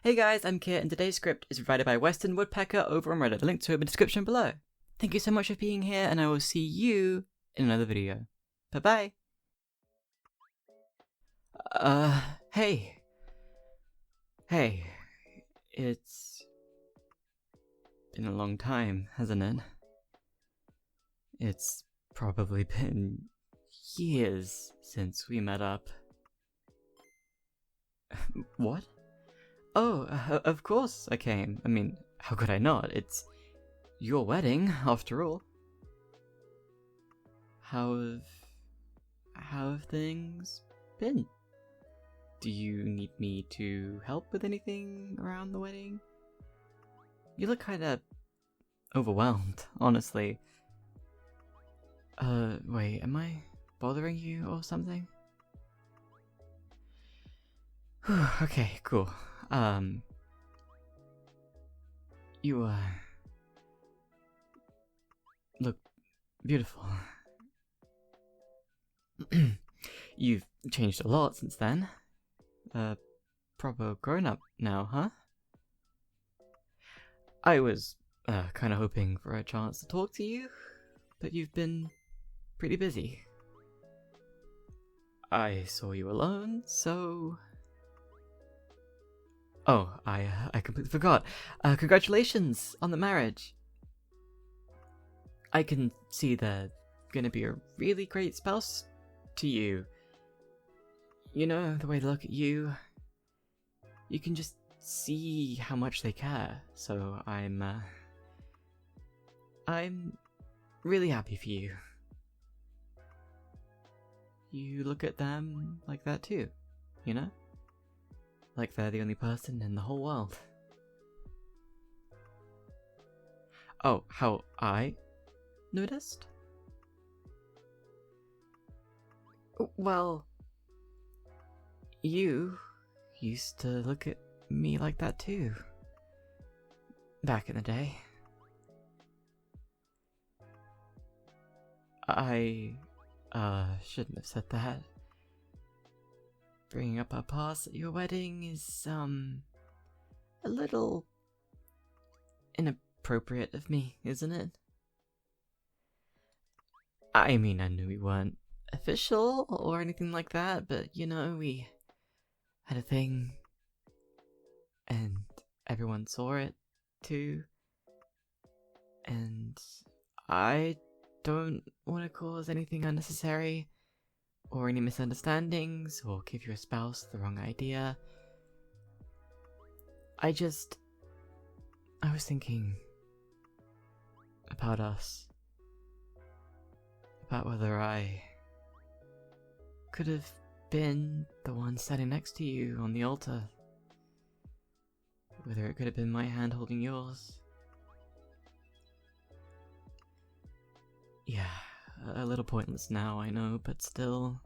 Hey guys, I'm Kit, and today's script is provided by Western Woodpecker over on Reddit. The link to it in the description below. Thank you so much for being here, and I will see you in another video. Bye-bye. Hey. Hey. It's been a long time, hasn't it? It's probably been years since we met up. What? Oh, of course I came. I mean, how could I not? It's your wedding, after all. How have things been? Do you need me to help with anything around the wedding? You look kinda overwhelmed, honestly. Wait, am I bothering you or something? Okay, cool. You, look beautiful. You've changed a lot since then. Proper grown-up now, huh? I was, kinda hoping for a chance to talk to you, but you've been pretty busy. I saw you alone, so... Oh, I completely forgot. Congratulations on the marriage. I can see they're gonna be a really great spouse to you. You know, the way they look at you, you can just see how much they care. So I'm really happy for you. You look at them like that too, you know? Like they're the only person in the whole world. Oh, how I noticed? Well, you used to look at me like that too. Back in the day. I, shouldn't have said that. Bringing up our past at your wedding is, a little inappropriate of me, isn't it? I mean, I knew we weren't official or anything like that, but, you know, we had a thing, and everyone saw it, too. And I don't want to cause anything unnecessary, or any misunderstandings, or give your spouse the wrong idea. I was thinking about us. About whether I could have been the one standing next to you on the altar. Whether it could have been my hand holding yours. Yeah, a little pointless now, I know, but still.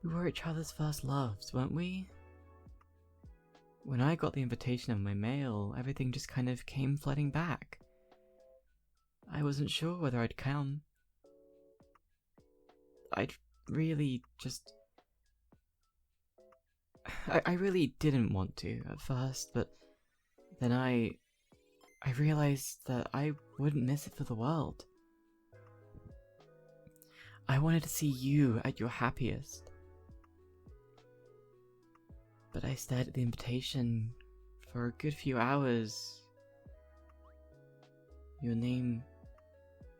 We were each other's first loves, weren't we? When I got the invitation in my mail, everything just kind of came flooding back. I wasn't sure whether I'd come. I'd really just... I really didn't want to at first, but then I realized that I wouldn't miss it for the world. I wanted to see you at your happiest. But I stared at the invitation for a good few hours. Your name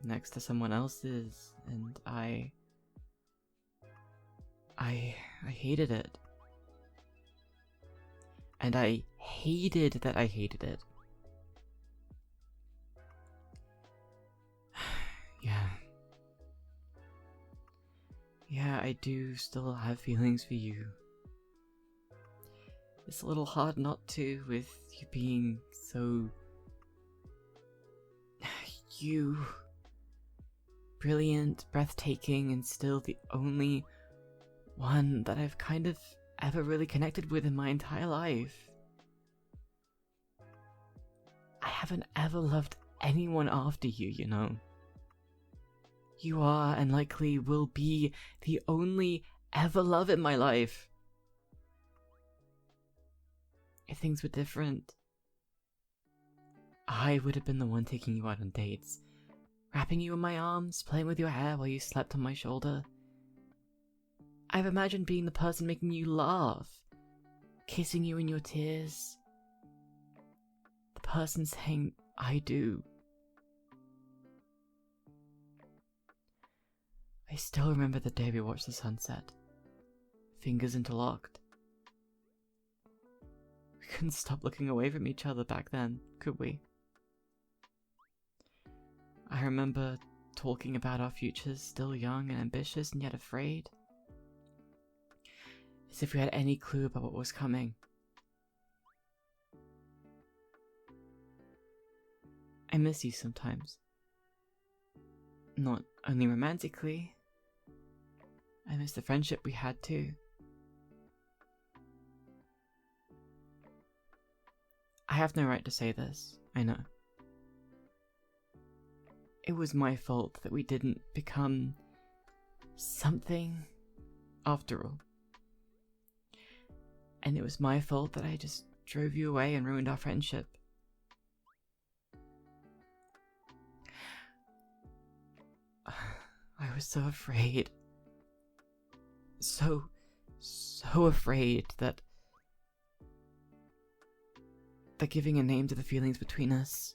next to someone else's, and I hated it. And I hated that I hated it. Yeah, I do still have feelings for you. It's a little hard not to, with you being so... you... brilliant, breathtaking, and still the only one that I've kind of ever really connected with in my entire life. I haven't ever loved anyone after you, you know. You are, and likely will be, the only ever love in my life. if things were different, I would have been the one taking you out on dates, wrapping you in my arms, playing with your hair while you slept on my shoulder. I've imagined being the person making you laugh, kissing you in your tears, the person saying, I do. I still remember the day we watched the sunset, fingers interlocked. We couldn't stop looking away from each other back then, could we? I remember talking about our futures, still young and ambitious and yet afraid. As if we had any clue about what was coming. I miss you sometimes. Not only romantically, I miss the friendship we had too. I have no right to say this, I know. It was my fault that we didn't become something after all. And it was my fault that I just drove you away and ruined our friendship. I was so afraid. So afraid that giving a name to the feelings between us,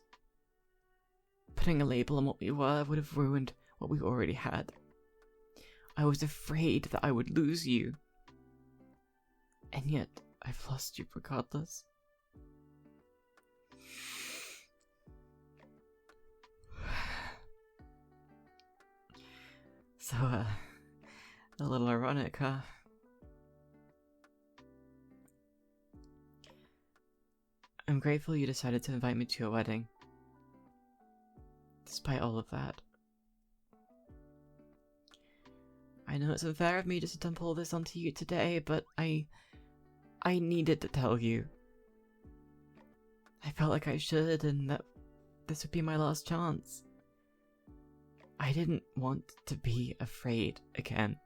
putting a label on what we were, would have ruined what we already had. I was afraid that I would lose you. And yet, I've lost you regardless. So, a little ironic, huh? I'm grateful you decided to invite me to your wedding. Despite all of that. I know it's unfair of me just to dump all this onto you today, but I needed to tell you. I felt like I should, and that this would be my last chance. I didn't want to be afraid again.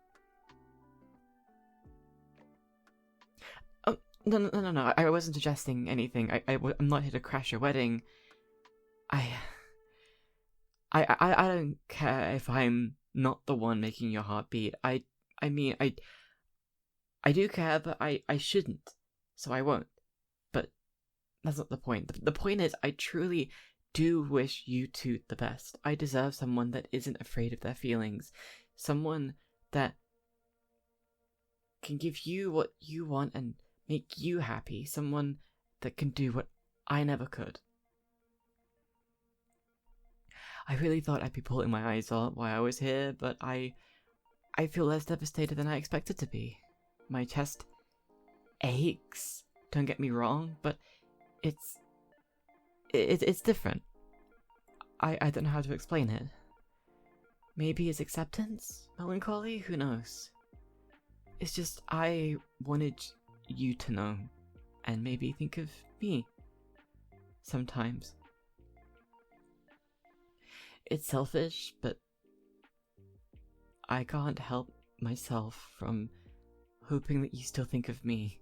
Oh, no, I wasn't suggesting anything. I'm not here to crash your wedding. I don't care if I'm not the one making your heart beat. I do care, but I shouldn't, so I won't. But that's not the point. The point is, I truly do wish you two the best. I deserve someone that isn't afraid of their feelings. Someone that can give you what you want and make you happy. Someone that can do what I never could. I really thought I'd be pulling my eyes out while I was here, but I feel less devastated than I expected to be. My chest aches, don't get me wrong, but it's different. I don't know how to explain it. Maybe it's acceptance? Melancholy? Who knows? It's just I wanted you to know, and maybe think of me sometimes. It's selfish, but I can't help myself from hoping that you still think of me.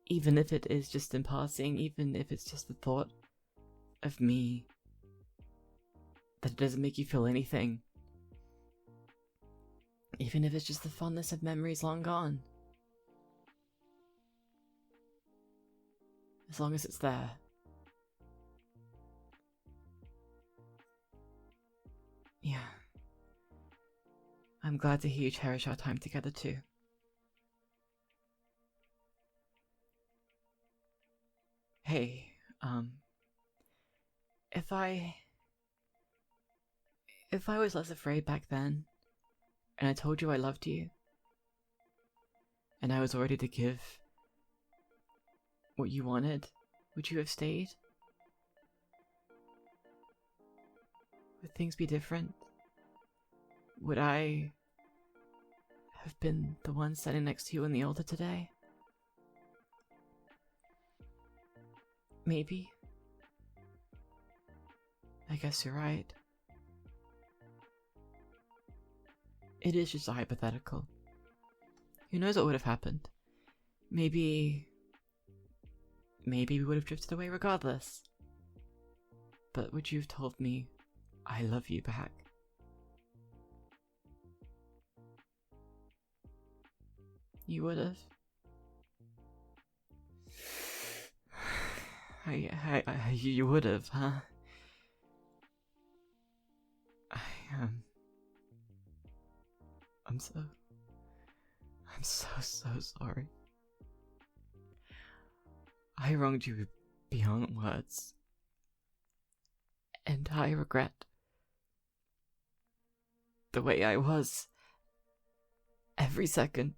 Even if it is just in passing, even if it's just the thought of me, that it doesn't make you feel anything. Even if it's just the fondness of memories long gone. As long as it's there. Yeah. I'm glad to hear you cherish our time together too. Hey, if I was less afraid back then, and I told you I loved you, and I was ready to give what you wanted, would you have stayed? Would things be different? Would I have been the one standing next to you on the altar today? Maybe. I guess you're right. It is just a hypothetical. Who knows what would have happened? Maybe maybe we would have drifted away regardless. But would you have told me, I love you back? You would have? You would have, huh? I'm so sorry. I wronged you beyond words. And I regret the way I was every second.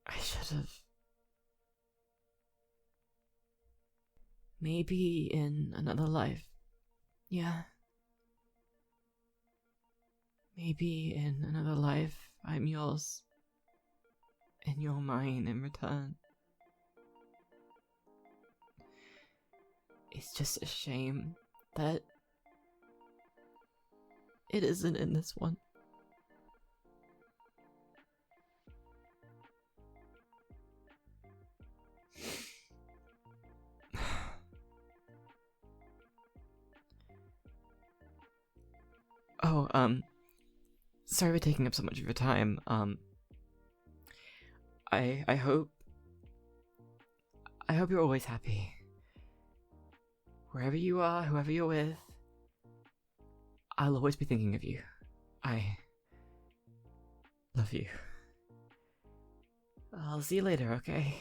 I should have. Maybe in another life. Yeah. Maybe in another life, I'm yours. And you're mine in return. It's just a shame that it isn't in this one. Oh, sorry for taking up so much of your time. I hope you're always happy. Wherever you are, whoever you're with, I'll always be thinking of you. I love you. I'll see you later, okay?